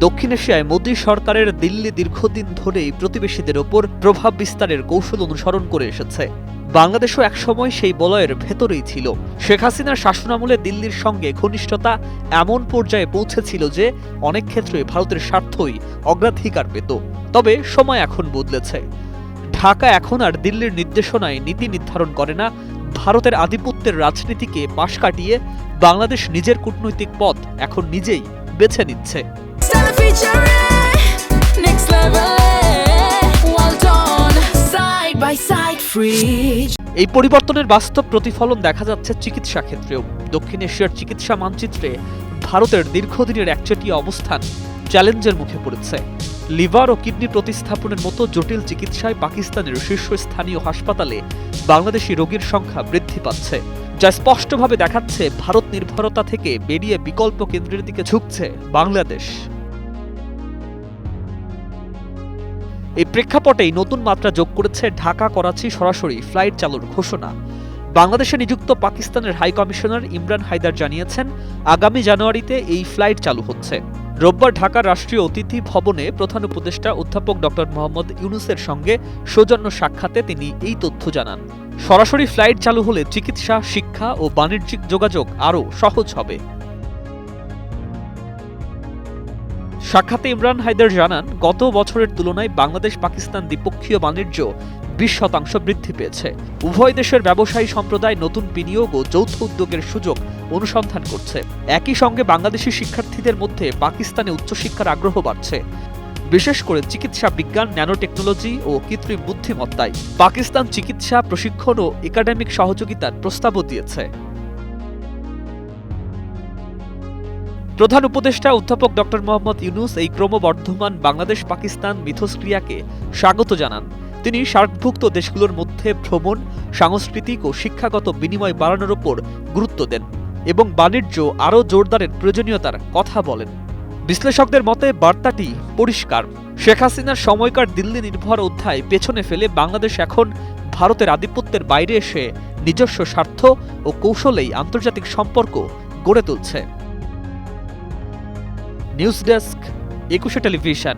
দক্ষিণ এশিয়ায় মোদী সরকারের দিল্লি দীর্ঘদিন ধরেই প্রতিবেশীদের ওপর প্রভাব বিস্তারের কৌশল অনুসরণ করে এসেছে। বাংলাদেশও একসময় সেই বলয়ের ভেতরেই ছিল। শেখ হাসিনার শাসনামলে দিল্লির সঙ্গে ঘনিষ্ঠতা এমন পর্যায়ে পৌঁছেছিল যে অনেক ক্ষেত্রে ভারতের স্বার্থই অগ্রাধিকার পেত। তবে সময় এখন বদলেছে। ঢাকা এখন আর দিল্লির নির্দেশনায় নীতি নির্ধারণ করে না। ভারতের আধিপত্যের রাজনীতিকে পাশ কাটিয়ে বাংলাদেশ নিজের কূটনৈতিক পথ এখন নিজেই বেছে নিচ্ছে। এই পরিবর্তনের বাস্তব প্রতিফলন দেখা যাচ্ছে চিকিৎসা ক্ষেত্রেও। দক্ষিণ এশিয়ার চিকিৎসা মানচিত্রে ভারতের দীর্ঘদিনের একচেটিয়া অবস্থান চ্যালেঞ্জের মুখে পড়েছে। লিভার ও কিডনি প্রতিস্থাপনের মতো জটিল চিকিৎসায় পাকিস্তানের শীর্ষস্থানীয় হাসপাতালে বাংলাদেশি রোগীর সংখ্যা বৃদ্ধি পাচ্ছে, যা স্পষ্টভাবে দেখাচ্ছে ভারত নির্ভরতা থেকে বেরিয়ে বিকল্প কেন্দ্রের দিকে ঝুঁকছে বাংলাদেশ। এই প্রেক্ষাপটেই নতুন মাত্রা যোগ করেছে ঢাকা করাচি সরাসরি ফ্লাইট চালুর ঘোষণা। বাংলাদেশে নিযুক্ত পাকিস্তানের হাই কমিশনার ইমরান হায়দার জানিয়েছেন, আগামী জানুয়ারিতে এই ফ্লাইট চালু হচ্ছে। রোববার ঢাকার রাষ্ট্রীয় অতিথি ভবনে প্রধান উপদেষ্টা অধ্যাপক ডক্টর মোহাম্মদ ইউনূসের সঙ্গে সৌজন্য সাক্ষাতে তিনি এই তথ্য জানান। সরাসরি ফ্লাইট চালু হলে চিকিৎসা, শিক্ষা ও বাণিজ্যিক যোগাযোগ আরও সহজ হবে। সাক্ষাতে ইমরান হায়দার জানান, গত বছরের তুলনায় বাংলাদেশ পাকিস্তান দ্বিপক্ষীয় বাণিজ্য 20% বৃদ্ধি পেয়েছে। উভয় দেশের ব্যবসায়ী সম্প্রদায় নতুন বিনিয়োগ ও যৌথ উদ্যোগের সুযোগ অনুসন্ধান করছে। একই সঙ্গে বাংলাদেশি শিক্ষার্থীদের মধ্যে পাকিস্তানে উচ্চশিক্ষার আগ্রহ বাড়ছে, বিশেষ করে চিকিৎসা বিজ্ঞান, ন্যানো টেকনোলজি ও কৃত্রিম বুদ্ধিমত্তায়। পাকিস্তান চিকিৎসা প্রশিক্ষণ ও একাডেমিক সহযোগিতার প্রস্তাবও দিয়েছে। প্রধান উপদেষ্টা অধ্যাপক ডক্টর মোহাম্মদ ইউনূস এই ক্রমবর্ধমান বাংলাদেশ পাকিস্তান মিথস্ক্রিয়াকে স্বাগত জানান। তিনি সার্কভুক্ত দেশগুলোর মধ্যে ভ্রমণ, সাংস্কৃতিক ও শিক্ষাগত বিনিময় বাড়ানোর উপর গুরুত্ব দেন এবং বাণিজ্য আরও জোরদারের প্রয়োজনীয়তার কথা বলেন। বিশ্লেষকদের মতে বার্তাটি পরিষ্কার। শেখ হাসিনার সময়কার দিল্লি নির্ভর অধ্যায় পেছনে ফেলে বাংলাদেশ এখন ভারতের আধিপত্যের বাইরে এসে নিজস্ব স্বার্থ ও কৌশলেই আন্তর্জাতিক সম্পর্ক গড়ে তুলছে। News desk, 21 television.